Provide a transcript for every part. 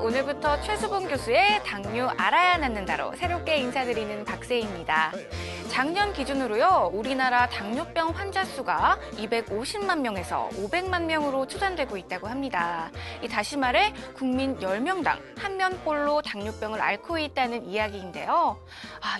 오늘부터 최수봉 교수의 당뇨 알아야 낫는다로 새롭게 인사드리는 박세희입니다. 작년 기준으로요, 우리나라 당뇨병 환자 수가 250만 명에서 500만 명으로 추산되고 있다고 합니다. 다시 말해 국민 10명당 1명꼴로 당뇨병을 앓고 있다는 이야기인데요.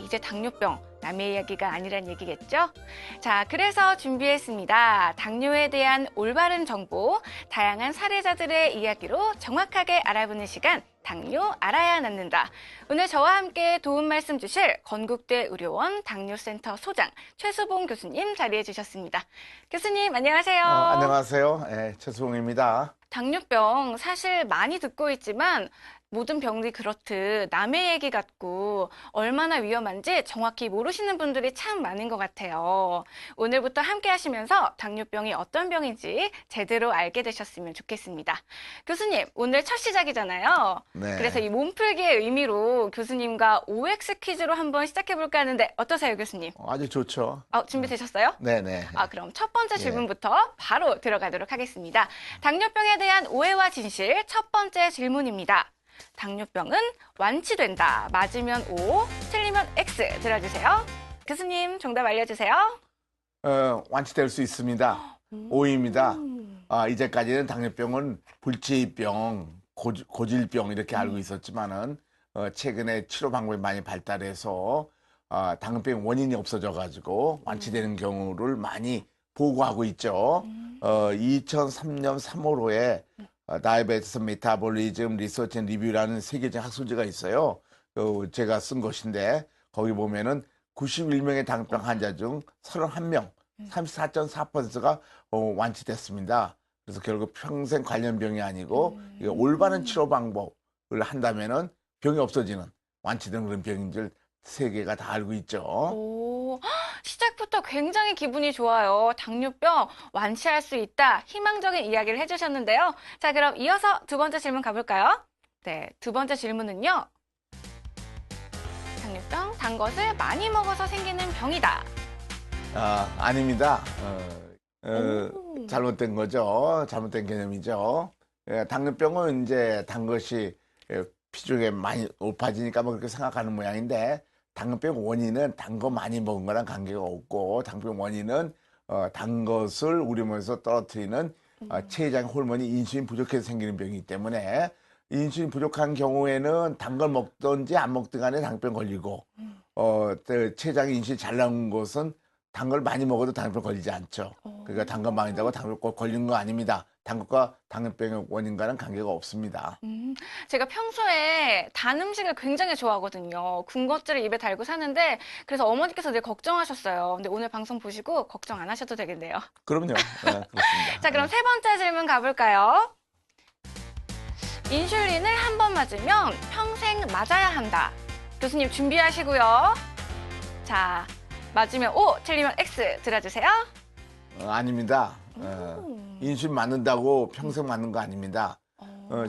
이제 당뇨병 남의 이야기가 아니란 얘기겠죠? 자, 그래서 준비했습니다. 당뇨에 대한 올바른 정보, 다양한 사례자들의 이야기로 정확하게 알아보는 시간, 당뇨 알아야 낫는다. 오늘 저와 함께 도움 말씀 주실 건국대 의료원 당뇨센터 소장 최수봉 교수님 자리해 주셨습니다. 교수님 안녕하세요. 안녕하세요. 네, 최수봉입니다. 당뇨병 사실 많이 듣고 있지만 모든 병들이 그렇듯 남의 얘기 같고 얼마나 위험한지 정확히 모르시는 분들이 참 많은 것 같아요. 오늘부터 함께 하시면서 당뇨병이 어떤 병인지 제대로 알게 되셨으면 좋겠습니다. 교수님, 오늘 첫 시작이잖아요. 네. 그래서 이 몸풀기의 의미로 교수님과 OX 퀴즈로 한번 시작해볼까 하는데 어떠세요, 교수님? 아주 좋죠. 준비되셨어요? 네네. 그럼 첫 번째 질문부터 바로 들어가도록 하겠습니다. 당뇨병에 대한 오해와 진실 첫 번째 질문입니다. 당뇨병은 완치된다. 맞으면 O, 틀리면 X 들어주세요. 교수님 정답 알려주세요. 완치될 수 있습니다. O입니다. 이제까지는 당뇨병은 불치병, 고질병 이렇게 알고 있었지만은 최근에 치료 방법이 많이 발달해서 당뇨병 원인이 없어져가지고 완치되는 경우를 많이 보고하고 있죠. 2003년 3월호에 다이아베티스 메타볼리즘 리서치 앤 리뷰라는 세계적 학술지가 있어요. 제가 쓴 것인데 거기 보면은 91명의 당뇨병 환자 중 31명, 34.4%가 완치됐습니다. 그래서 결국 평생 관련병이 아니고 올바른 치료 방법을 한다면은 병이 없어지는 완치되는 그런 병인 줄 세계가 다 알고 있죠. 시작부터 굉장히 기분이 좋아요. 당뇨병 완치할 수 있다. 희망적인 이야기를 해주셨는데요. 자, 그럼 이어서 두 번째 질문 가볼까요? 네, 두 번째 질문은요. 당뇨병, 단 것을 많이 먹어서 생기는 병이다. 아닙니다. 잘못된 거죠. 잘못된 개념이죠. 당뇨병은 이제 단 것이 피중에 많이 높아지니까 뭐 그렇게 생각하는 모양인데 당뇨병 원인은 단 거 많이 먹은 거랑 관계가 없고 당뇨병 원인은 단 것을 우리 몸에서 떨어뜨리는 체장 호르몬이 인슐린 부족해서 생기는 병이기 때문에 인슐린 부족한 경우에는 단 걸 먹든지 안 먹든 간에 당뇨병 걸리고 체장에 인슐린이 잘 나오는 것은 단 걸 많이 먹어도 당뇨병 걸리지 않죠. 그러니까 단 거 많이 먹고 당뇨병 걸리는 거 아닙니다. 단 것과 당뇨병의 원인과는 관계가 없습니다. 제가 평소에 단 음식을 굉장히 좋아하거든요. 군것질을 입에 달고 사는데 그래서 어머니께서 늘 걱정하셨어요. 근데 오늘 방송 보시고 걱정 안 하셔도 되겠네요. 그럼요. 그렇습니다. 자, 그럼 세 번째 질문 가볼까요? 인슐린을 한 번 맞으면 평생 맞아야 한다. 교수님 준비하시고요. 자, 맞으면 O, 틀리면 X 들어주세요. 아닙니다. 인슐린 맞는다고 평생 맞는 거 아닙니다.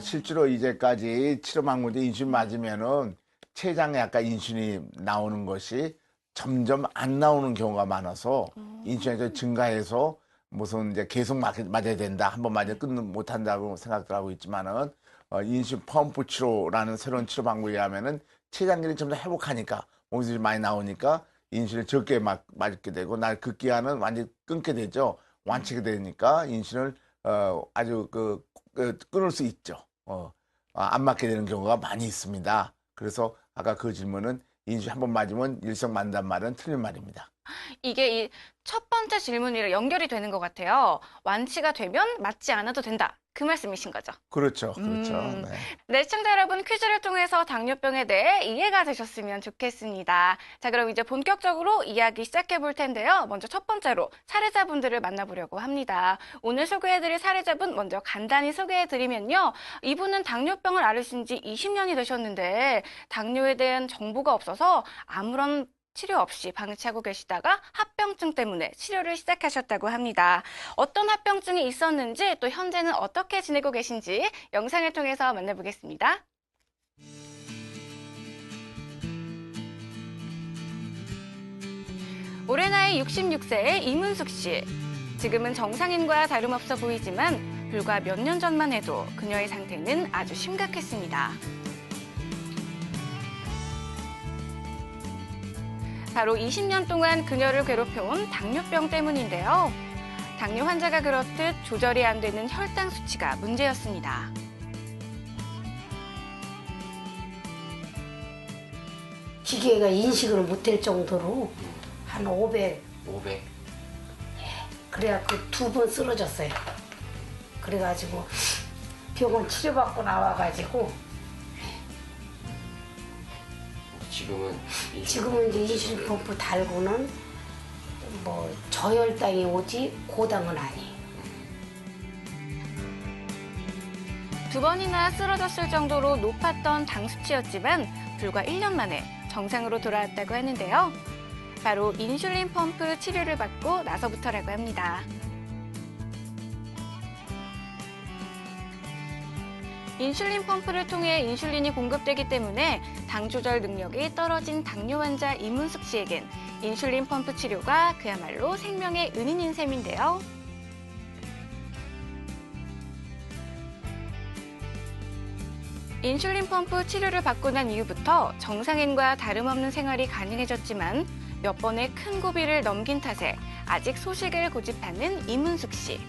실제로 이제까지 치료 방법에 인슐린 맞으면은 췌장에 약간 인슐린이 나오는 것이 점점 안 나오는 경우가 많아서 인슐린이 증가해서 무슨 이제 계속 맞아야 된다. 한번 맞아 못 한다고 생각들 하고 있지만은 인슐린 펌프 치료라는 새로운 치료 방법에 하면은 췌장균이 점점 회복하니까 몸에서 많이 나오니까 인슐린 적게 맞게 되고 날 그 기간은 완전히 끊게 되죠. 완치가 되니까 인슐린을 아주 끊을 수 있죠. 안 맞게 되는 경우가 많이 있습니다. 그래서 아까 그 질문은 인슐린 한 번 맞으면 일생 맞는단 말은 틀린 말입니다. 이게 이 첫 번째 질문이랑 연결이 되는 것 같아요. 완치가 되면 맞지 않아도 된다. 그 말씀이신 거죠? 그렇죠. 그렇죠. 네, 시청자 여러분 퀴즈를 통해서 당뇨병에 대해 이해가 되셨으면 좋겠습니다. 자, 그럼 이제 본격적으로 이야기 시작해 볼 텐데요. 먼저 첫 번째로 사례자분들을 만나보려고 합니다. 오늘 소개해드릴 사례자분 먼저 간단히 소개해드리면요. 이분은 당뇨병을 앓으신 지 20년이 되셨는데 당뇨에 대한 정보가 없어서 아무런 치료 없이 방치하고 계시다가 합병증 때문에 치료를 시작하셨다고 합니다. 어떤 합병증이 있었는지 또 현재는 어떻게 지내고 계신지 영상을 통해서 만나보겠습니다. 올해 나이 66세의 이문숙 씨. 지금은 정상인과 다름없어 보이지만 불과 몇 년 전만 해도 그녀의 상태는 아주 심각했습니다. 바로 20년 동안 그녀를 괴롭혀온 당뇨병 때문인데요. 당뇨 환자가 그렇듯 조절이 안 되는 혈당 수치가 문제였습니다. 기계가 인식을 못할 정도로 한 500. 500. 그래야 그 2번 쓰러졌어요. 그래가지고 병원 치료받고 나와가지고 지금은 이제 인슐린 펌프 달고는 뭐 저혈당이 오지 고당은 아니에요. 2번이나 쓰러졌을 정도로 높았던 당 수치였지만 불과 1년 만에 정상으로 돌아왔다고 하는데요. 바로 인슐린 펌프 치료를 받고 나서부터라고 합니다. 인슐린 펌프를 통해 인슐린이 공급되기 때문에 당 조절 능력이 떨어진 당뇨 환자 이문숙 씨에겐 인슐린 펌프 치료가 그야말로 생명의 은인인 셈인데요. 인슐린 펌프 치료를 받고 난 이후부터 정상인과 다름없는 생활이 가능해졌지만 몇 번의 큰 고비를 넘긴 탓에 아직 소식을 고집하는 이문숙 씨.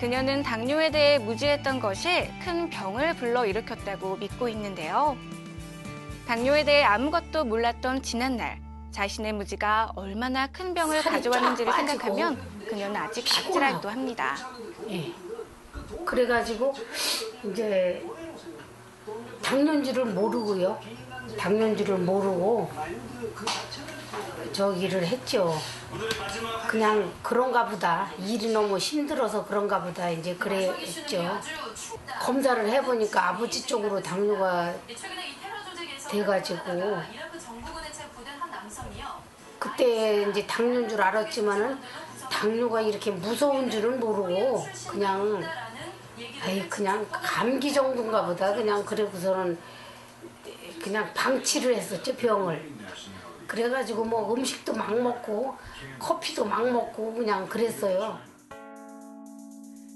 그녀는 당뇨에 대해 무지했던 것이 큰 병을 불러일으켰다고 믿고 있는데요. 당뇨에 대해 아무것도 몰랐던 지난날, 자신의 무지가 얼마나 큰 병을 가져왔는지를 생각하면 그녀는 아직 아찔하기도 합니다. 예. 그래가지고 이제 당뇨인지를 모르고요. 당뇨인지를 모르고 저기를 했죠. 그냥 그런가 보다. 일이 너무 힘들어서 그런가 보다. 이제 그래 했죠. 검사를 해보니까 아버지 쪽으로 당뇨가 돼가지고 그때 이제 당뇨인 줄 알았지만은 당뇨가 이렇게 무서운 줄은 모르고 그냥 그냥 감기 정도인가 보다. 그냥 그래고서는 그냥 방치를 했었죠, 병을. 그래가지고 뭐 음식도 막 먹고 커피도 막 먹고 그냥 그랬어요.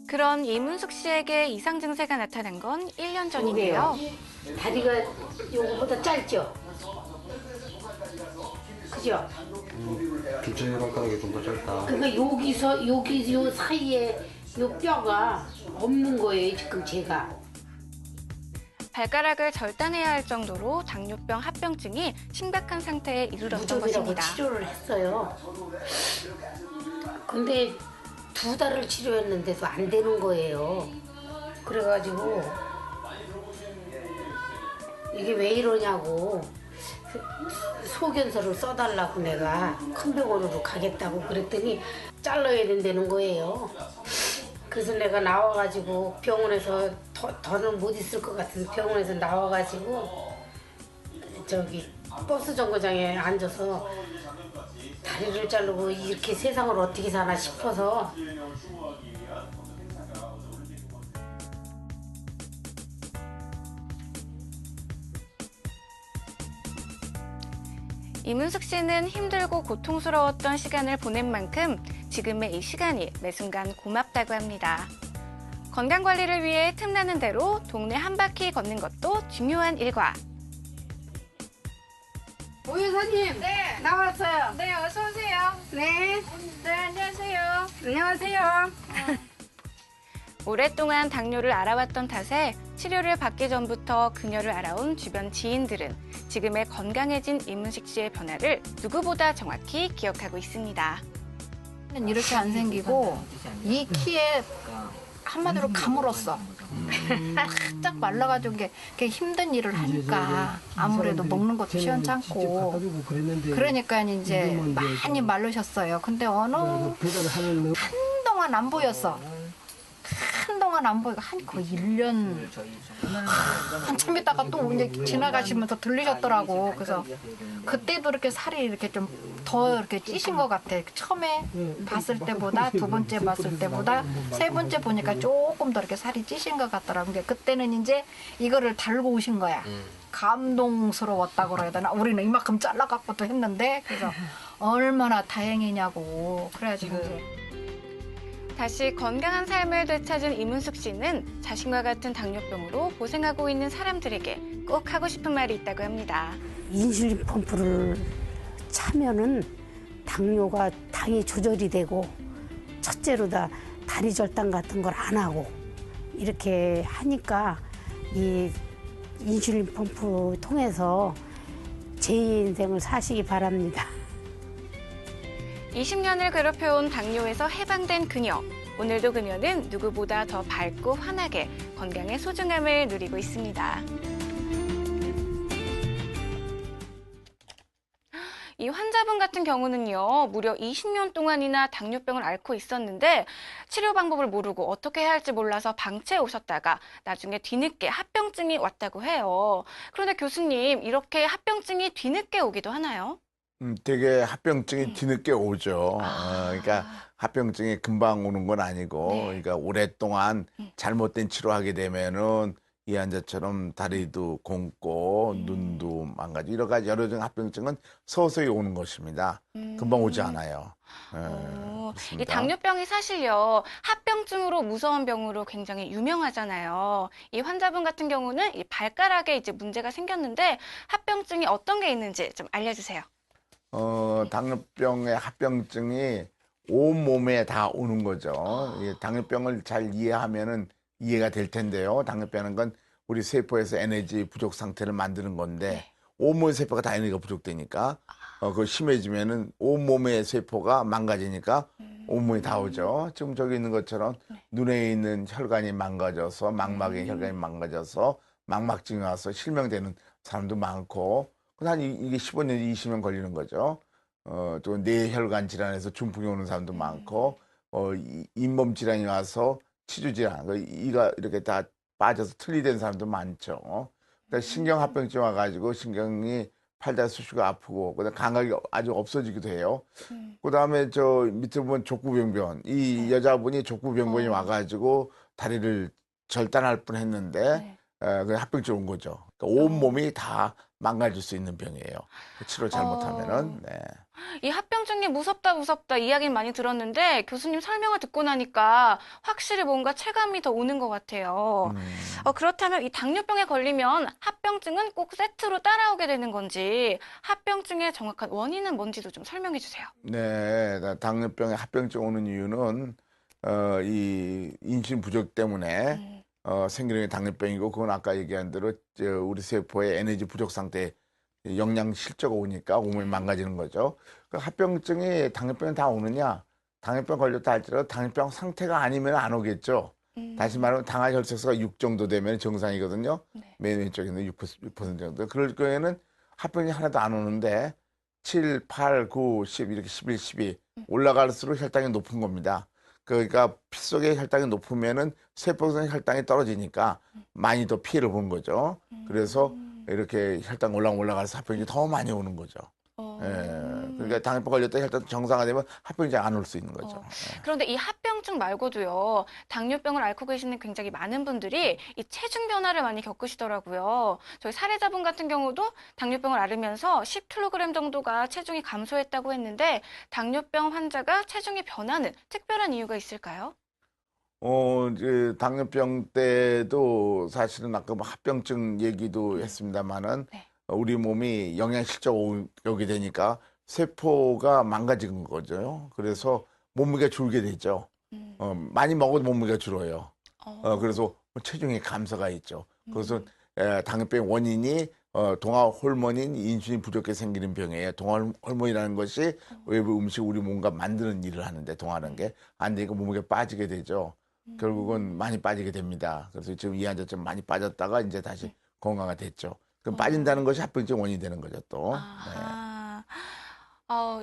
그런 이문숙 씨에게 이상 증세가 나타난 건 1년 전인데요. 다리가 요거보다 짧죠? 그죠? 기초혈관가락이 좀 더 짧다. 그러니까 여기서 여기 요 사이에 요 뼈가 없는 거예요, 지금 제가. 발가락을 절단해야 할 정도로 당뇨병 합병증이 심각한 상태에 이르렀던 무좀이라고 것입니다. 치료를 했어요. 근데 2달을 치료했는데도 안 되는 거예요. 그래가지고 이게 왜 이러냐고 소견서를 써달라고 내가 큰 병원으로 가겠다고 그랬더니 잘라야 된다는 거예요. 그래서 내가 나와가지고 병원에서 더는 못 있을 것 같은 병원에서 나와가지고 저기 버스 정거장에 앉아서 다리를 자르고 이렇게 세상을 어떻게 사나 싶어서 이문숙 씨는 힘들고 고통스러웠던 시간을 보낸 만큼 지금의 이 시간이 매 순간 고맙다고 합니다. 건강관리를 위해 틈나는 대로 동네 한 바퀴 걷는 것도 중요한 일과. 오 여사님, 네. 나왔어요. 네, 어서 오세요. 네, 네, 안녕하세요. 안녕하세요. 오랫동안 당뇨를 알아왔던 탓에 치료를 받기 전부터 그녀를 알아온 주변 지인들은 지금의 건강해진 이문숙 씨의 변화를 누구보다 정확히 기억하고 있습니다. 이렇게 안 생기고 이 키에 한마디로 가물었어. 바짝 말라가지고 이게 힘든 일을 하니까 아무래도 먹는 것도 시원찮고 그러니까 이제 많이 마르셨어요. 근데 한동안 안 보였어. 한동안 안 보이고 거의 1년 한참 있다가 또 이제 지나가시면서 들리셨더라고. 그래서 그때도 이렇게 살이 이렇게 좀 더 이렇게 찌신 것 같아. 처음에 봤을 때보다 2번째 봤을 때보다 3번째 보니까 조금 더 이렇게 살이 찌신 것 같더라고. 그때는 이제 이거를 달고 오신 거야. 감동스러웠다고 그래야 되나? 우리는 이만큼 잘라갖고도 했는데 그래서 얼마나 다행이냐고 그래가지고 이제 다시 건강한 삶을 되찾은 이문숙 씨는 자신과 같은 당뇨병으로 고생하고 있는 사람들에게 꼭 하고 싶은 말이 있다고 합니다. 인슐린 펌프를 차면은 당이 조절이 되고 첫째로 다리 절단 같은 걸 안 하고 이렇게 하니까 이 인슐린 펌프 통해서 제 인생을 사시기 바랍니다. 20년을 괴롭혀온 당뇨에서 해방된 그녀. 오늘도 그녀는 누구보다 더 밝고 환하게 건강의 소중함을 누리고 있습니다. 이 환자분 같은 경우는요, 무려 20년 동안이나 당뇨병을 앓고 있었는데 치료 방법을 모르고 어떻게 해야 할지 몰라서 방치해 오셨다가 나중에 뒤늦게 합병증이 왔다고 해요. 그런데 교수님, 이렇게 합병증이 뒤늦게 오기도 하나요? 되게 합병증이 뒤늦게 오죠. 그러니까 합병증이 금방 오는 건 아니고, 네. 그러니까 오랫동안 잘못된 치료하게 되면은 이 환자처럼 다리도 곪고 눈도 망가지고 여러 가지 합병증은 서서히 오는 것입니다. 금방 오지 않아요. 예, 이 그렇습니다. 당뇨병이 사실요, 합병증으로 무서운 병으로 굉장히 유명하잖아요. 이 환자분 같은 경우는 이 발가락에 이제 문제가 생겼는데 합병증이 어떤 게 있는지 좀 알려주세요. 당뇨병의 합병증이 온몸에 다 오는 거죠. 이 당뇨병을 잘 이해하면은 이해가 될 텐데요. 당뇨병은 건 우리 세포에서 에너지 부족 상태를 만드는 건데 온몸의 세포가 다 에너지가 부족되니까 그거 심해지면은 온몸의 세포가 망가지니까 온몸이 다 오죠. 지금 저기 있는 것처럼 눈에 있는 혈관이 망가져서 망막의 혈관이 망가져서 망막증이 와서 실명되는 사람도 많고 한 이게 15년, 20년 걸리는 거죠. 또 뇌혈관 질환에서 중풍이 오는 사람도 많고 잇몸 질환이 와서 치주 질환, 이가 이렇게 다 빠져서 틀리된 사람도 많죠. 그러니까 신경합병증 와가지고 신경이 팔다 수시가 아프고 그다음 감각이 아주 없어지기도 해요. 그다음에 저 밑에 보면 족구병변, 이 여자분이 족구병변이 와가지고 다리를 절단할 뻔했는데 그 합병증 온 거죠. 그러니까 온 몸이 다 망가질 수 있는 병이에요. 치료 잘못하면은. 네. 이 합병증이 무섭다 이야기는 많이 들었는데 교수님 설명을 듣고 나니까 확실히 뭔가 체감이 더 오는 것 같아요. 그렇다면 이 당뇨병에 걸리면 합병증은 꼭 세트로 따라오게 되는 건지 합병증의 정확한 원인은 뭔지도 좀 설명해 주세요. 네, 당뇨병에 합병증 오는 이유는 이 인슐린 부족 때문에 생기는 게 당뇨병이고 그건 아까 얘기한 대로 우리 세포의 에너지 부족 상태 영양 실조가 오니까 몸이 망가지는 거죠. 그 합병증이 당뇨병에 다 오느냐? 당뇨병 걸렸다 할지라도 당뇨병 상태가 아니면 안 오겠죠. 다시 말하면 당화 혈색소가 6 정도 되면 정상이거든요. 맨 왼쪽에 있는 6% 정도. 그럴 경우에는 합병이 하나도 안 오는데 7, 8, 9, 10 이렇게 11, 12 올라갈수록 혈당이 높은 겁니다. 그러니까 피 속의 혈당이 높으면은 세포에서 혈당이 떨어지니까 많이 더 피해를 보는 거죠. 그래서 이렇게 혈당 올라가서 합병증이 더 많이 오는 거죠. 예. 그러니까 당뇨병 걸렸다 혈당 정상화되면 합병증이 안 올 수 있는 거죠. 그런데 이 합병증 말고도요, 당뇨병을 앓고 계시는 굉장히 많은 분들이 이 체중 변화를 많이 겪으시더라고요. 저희 사례자분 같은 경우도 당뇨병을 앓으면서 10kg 정도가 체중이 감소했다고 했는데 당뇨병 환자가 체중이 변하는 특별한 이유가 있을까요? 이제 당뇨병 때도 사실은 아까 뭐 합병증 얘기도 했습니다만은 우리 몸이 영양 실조가 오게 되니까 세포가 망가진 거죠. 그래서 몸무게가 줄게 되죠. 많이 먹어도 몸무게가 줄어요. 그래서 체중의 감소가 있죠. 그래서 당뇨병 원인이 동화 호르몬인 인슐린 부족에 생기는 병이에요. 동화 호르몬이라는 것이 외부 음식 우리 몸과 만드는 일을 하는데 동화하는 게 안 되니까 몸무게가 빠지게 되죠. 결국은 많이 빠지게 됩니다. 그래서 지금 이 환자 좀 많이 빠졌다가 이제 다시 건강화 됐죠. 그럼 빠진다는 것이 합병증 원인이 되는 거죠, 또.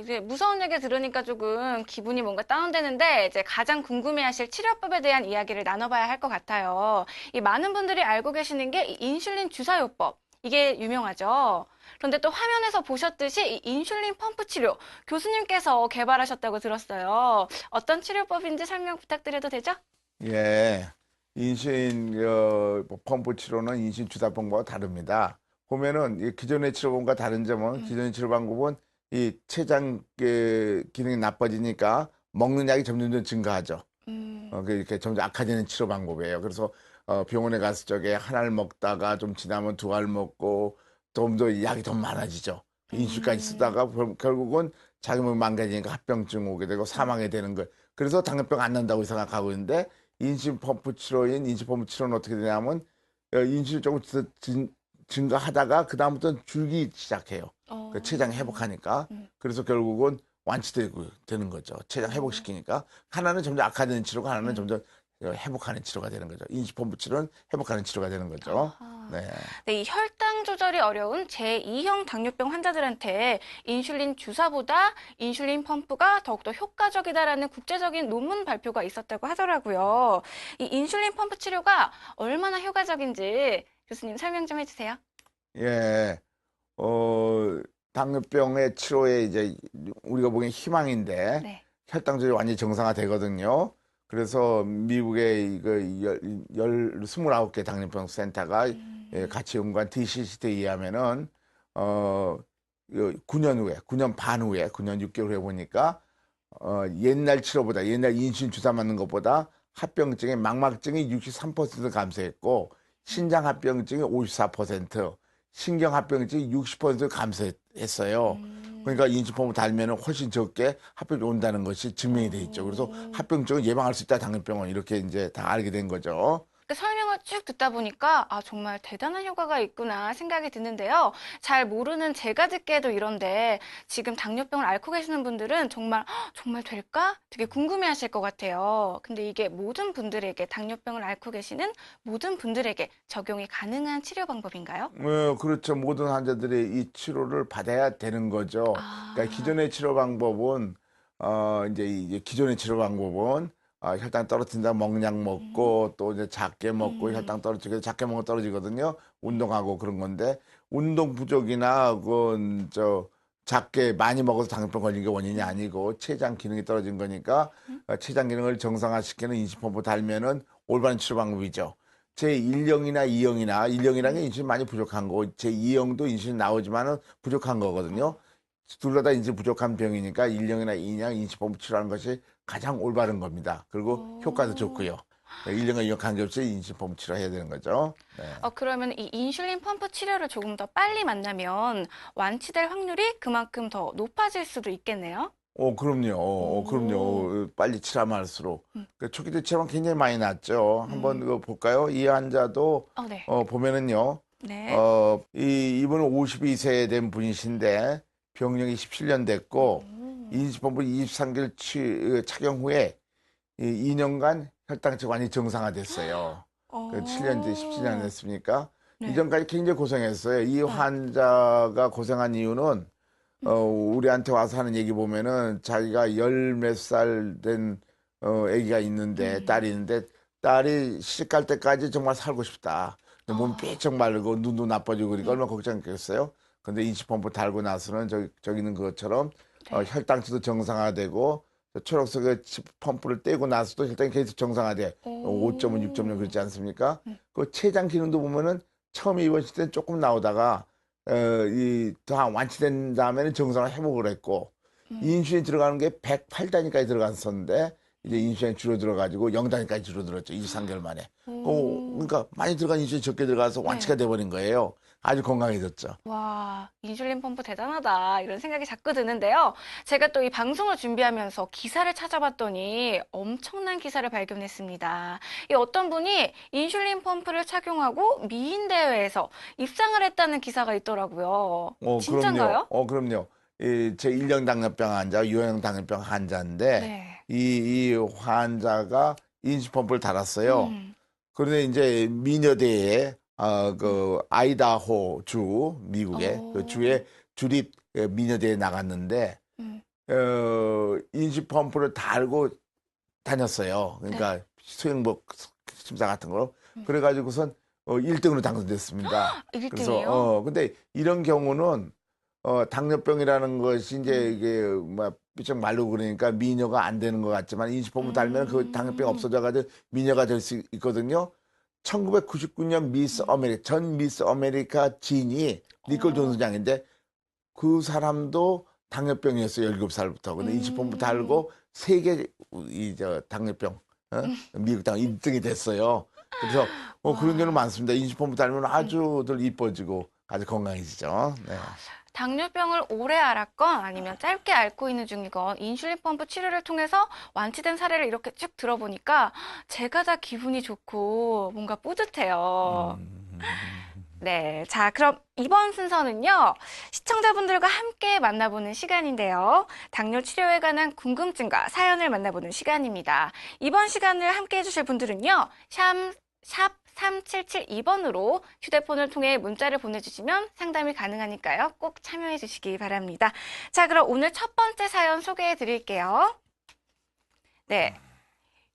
이제 무서운 얘기 들으니까 조금 기분이 뭔가 다운되는데 이제 가장 궁금해하실 치료법에 대한 이야기를 나눠봐야 할 것 같아요. 이 많은 분들이 알고 계시는 게 이 인슐린 주사요법. 이게 유명하죠. 그런데 또 화면에서 보셨듯이 이 인슐린 펌프 치료 교수님께서 개발하셨다고 들었어요. 어떤 치료법인지 설명 부탁드려도 되죠? 예. 인슐린 펌프 치료는 인슐린 주사 방법과 다릅니다. 보면은 이 기존의 치료 방법과 다른 점은 기존의 치료 방법은 이 췌장 기능이 나빠지니까 먹는 약이 점점 증가하죠. 이렇게 점점 악화되는 치료 방법이에요. 그래서 병원에 갔을 적에 하나를 먹다가 좀 지나면 두 알 먹고 좀 더 약이 더 많아지죠. 인슐까지 쓰다가 결국은 자기 몸이 망가지니까 합병증 오게 되고 사망이 되는 거예요. 그래서 당뇨병 안 난다고 생각하고 있는데 인슐린 펌프 치료는 어떻게 되냐면 인슐린 조금 증가하다가 그 다음부터는 줄기 시작해요. 그 췌장 회복하니까. 그래서 결국은 완치되고 되는 거죠. 췌장 회복시키니까. 하나는 점점 악화되는 치료가 하나는 점점 회복하는 치료가 되는 거죠. 인슐린 치료는 회복하는 치료가 되는 거죠. 네. 네, 이 혈당 조절이 어려운 제2형 당뇨병 환자들한테 인슐린 주사보다 인슐린 펌프가 더욱더 효과적이다라는 국제적인 논문 발표가 있었다고 하더라고요. 이 인슐린 펌프 치료가 얼마나 효과적인지 교수님 설명 좀 해주세요. 예. 당뇨병의 치료에 이제 우리가 보기엔 희망인데 네. 혈당 조절이 완전히 정상화되거든요. 그래서 미국의 이거 29개 당뇨병 센터가 같이 연구한 DCCT에 의하면은 9년 후에, 9년 반 후에, 9년 6개월 후에 보니까 옛날 치료보다 옛날 인슐린 주사 맞는 것보다 합병증의 망막증이 63% 감소했고 신장 합병증이 54%, 신경 합병증이 60% 감소했어요. 그러니까 인슐린 펌프 달면은 훨씬 적게 합병증이 온다는 것이 증명이 돼 있죠. 그래서 합병증을 예방할 수 있다, 당뇨병은. 이렇게 이제 다 알게 된 거죠. 그 설명을 쭉 듣다 보니까 아 정말 대단한 효과가 있구나 생각이 드는데요. 잘 모르는 제가 듣기에도 이런데 지금 당뇨병을 앓고 계시는 분들은 정말 될까? 되게 궁금해하실 것 같아요. 근데 이게 모든 분들에게 당뇨병을 앓고 계시는 모든 분들에게 적용이 가능한 치료 방법인가요? 그렇죠. 모든 환자들이 이 치료를 받아야 되는 거죠. 그러니까 기존의 치료 방법은 이제 기존의 치료 방법은 혈당 떨어진다 먹약 먹고 또 이제 작게 먹고 혈당 떨어지게 작게 먹으면 떨어지거든요. 운동하고 그런 건데 운동 부족이나 작게 많이 먹어서 당뇨병 걸린 게 원인이 아니고 췌장 기능이 떨어진 거니까 췌장 기능을 정상화시키는 인슐린 펌프 달면은 올바른 치료 방법이죠. 제1형이나 2형이나 1형이라는 게 인슐린 많이 부족한 거고 제2형도 인슐린 나오지만은 부족한 거거든요. 둘 다 인슐린 부족한 병이니까 1형이나 2형 인슐린 펌프 치료하는 것이 가장 올바른 겁니다. 그리고 효과도 좋고요. 1년과 2년 관계없이 인슐린 펌프 치료해야 되는 거죠. 네. 그러면 이 인슐린 펌프 치료를 조금 더 빨리 만나면 완치될 확률이 그만큼 더 높아질 수도 있겠네요. 그럼요. 그럼요. 빨리 치료하면 할수록. 초기 때 치료는 굉장히 많이 났죠. 한번 그거 볼까요? 이 환자도 네. 보면은요. 네. 이분은 52세 된 분이신데 병력이 17년 됐고 인슐린 펌프 23개월 착용 후에 2년간 혈당치가 완전히 정상화됐어요. 7년 뒤에 17년 됐으니까 네. 이전까지 굉장히 고생했어요. 이 환자가 고생한 이유는 우리한테 와서 하는 얘기 보면은 자기가 열 몇 살 된 아기가 있는데 딸이 있는데 딸이 시집갈 때까지 정말 살고 싶다. 몸이 삐쩍 마르고 눈도 나빠지고 그러니까 얼마나 걱정했겠어요. 근데 인슐린 펌프 달고 나서는 저기 있는 것처럼 혈당치도 정상화되고 초록색 펌프를 떼고 나서도 혈당이 계속 정상화돼. 5.1, 6.0 그렇지 않습니까? 그 췌장 기능도 보면은 처음에 입원실 때는 조금 나오다가 다 완치된 다음에는 정상화 회복을 했고 인슐린 들어가는 게 108단위까지 들어갔었는데 이제 인슐린이 줄어들어가지고 0단위까지 줄어들었죠. 23개월 만에. 그러니까 많이 들어간 인슐린이 적게 들어가서 완치가 돼버린 거예요. 아주 건강해졌죠. 와, 인슐린 펌프 대단하다 이런 생각이 자꾸 드는데요. 제가 또 이 방송을 준비하면서 기사를 찾아봤더니 엄청난 기사를 발견했습니다. 이 어떤 분이 인슐린 펌프를 착용하고 미인 대회에서 입상을 했다는 기사가 있더라고요. 진짠가요? 그럼요. 제 1형 당뇨병 환자, 유형 당뇨병 환자인데 네. 이 환자가 인슐린 펌프를 달았어요. 그런데 이제 미녀대회에 아이다호 주, 미국의 그 주에 주립 미녀대회에 나갔는데, 인슐린 펌프를 달고 다녔어요. 그러니까 수행복 심사 같은 거. 그래가지고선 1등으로 당선됐습니다. 1등이요? 그래서, 근데 이런 경우는, 당뇨병이라는 것이 이제 이게 삐쩍 마르고 그러니까 미녀가 안 되는 것 같지만 인슐린 펌프 달면 그 당뇨병 없어져가지고 미녀가 될 수 있거든요. 1999년 전 미스 아메리카 진이 니콜 존슨장인데 그 사람도 당뇨병이었어요. 17살부터. 근데 인슈폰부 달고 세계 당뇨병 미국 당 1등이 됐어요. 그래서 그런 경우 많습니다. 인슈폰부 달면 아주들 이뻐지고 아주 건강해지죠. 네. 당뇨병을 오래 앓았건 아니면 짧게 앓고 있는 중이건 인슐린 펌프 치료를 통해서 완치된 사례를 이렇게 쭉 들어보니까 제가 다 기분이 좋고 뭔가 뿌듯해요. 네, 자, 그럼 이번 순서는요, 시청자분들과 함께 만나보는 시간인데요. 당뇨 치료에 관한 궁금증과 사연을 만나보는 시간입니다. 이번 시간을 함께 해주실 분들은요, 샵 3772번으로 휴대폰을 통해 문자를 보내주시면 상담이 가능하니까요. 꼭 참여해 주시기 바랍니다. 자, 그럼 오늘 첫 번째 사연 소개해 드릴게요. 네,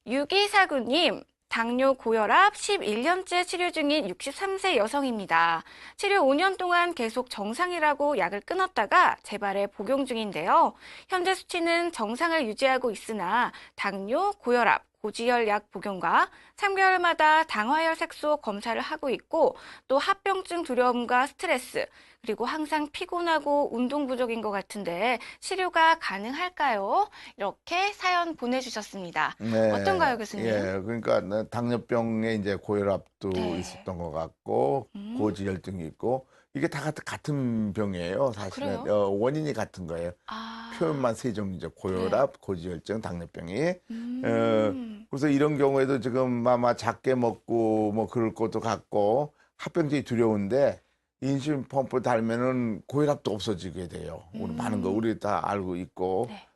6249님. 당뇨 고혈압 11년째 치료 중인 63세 여성입니다. 치료 5년 동안 계속 정상이라고 약을 끊었다가 재발에 복용 중인데요. 현재 수치는 정상을 유지하고 있으나 당뇨, 고혈압, 고지혈약 복용과 3개월마다 당화혈 색소 검사를 하고 있고 또 합병증 두려움과 스트레스 그리고 항상 피곤하고 운동 부족인 것 같은데 치료가 가능할까요? 이렇게 사연 보내주셨습니다. 네. 어떤가요, 교수님? 예, 그러니까 당뇨병에 이제 고혈압도 네. 있었던 것 같고 고지혈증이 있고 이게 다 같은 병이에요. 사실은 그래요? 원인이 같은 거예요. 아, 표현만 세 종류죠. 고혈압, 네. 고지혈증, 당뇨병이. 그래서 이런 경우에도 지금 아마 작게 먹고 뭐 그럴 것도 같고 합병증이 두려운데 인슐린 펌프 달면은 고혈압도 없어지게 돼요. 우리 많은 거 우리 다 알고 있고 네.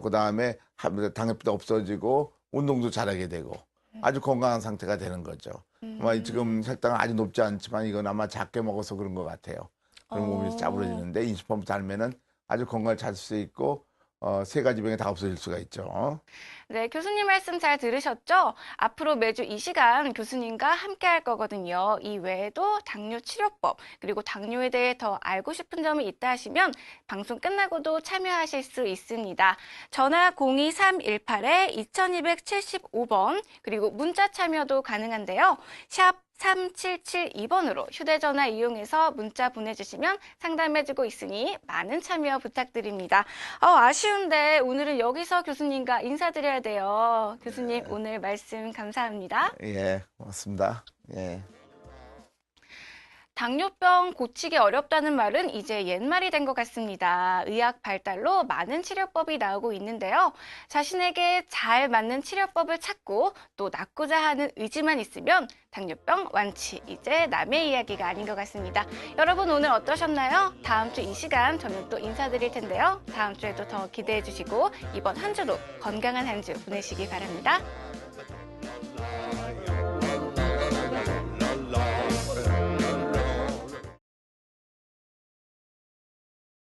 그다음에 당뇨도 없어지고 운동도 잘하게 되고 아주 건강한 상태가 되는 거죠. 아마 지금 혈당은 아주 높지 않지만 이건 아마 작게 먹어서 그런 것 같아요. 그럼 몸이 짜부러지는데 인슐린 펌프 달면은 아주 건강을 찾을 수 있고 세 가지 병이 다 없어질 수가 있죠. 네, 교수님 말씀 잘 들으셨죠? 앞으로 매주 이 시간 교수님과 함께 할 거거든요. 이 외에도 당뇨 치료법, 그리고 당뇨에 대해 더 알고 싶은 점이 있다 하시면 방송 끝나고도 참여하실 수 있습니다. 전화 02318-2275번, 그리고 문자 참여도 가능한데요. 샵 3772번으로 휴대전화 이용해서 문자 보내주시면 상담해주고 있으니 많은 참여 부탁드립니다. 아쉬운데 오늘은 여기서 교수님과 인사드려야 돼요. 교수님 오늘 말씀 감사합니다. 예, 고맙습니다. 예. 당뇨병 고치기 어렵다는 말은 이제 옛말이 된 것 같습니다. 의학 발달로 많은 치료법이 나오고 있는데요. 자신에게 잘 맞는 치료법을 찾고 또 낫고자 하는 의지만 있으면 당뇨병 완치 이제 남의 이야기가 아닌 것 같습니다. 여러분 오늘 어떠셨나요? 다음 주 이 시간 저는 또 인사드릴 텐데요. 다음 주에도 더 기대해 주시고 이번 한 주도 건강한 한 주 보내시기 바랍니다.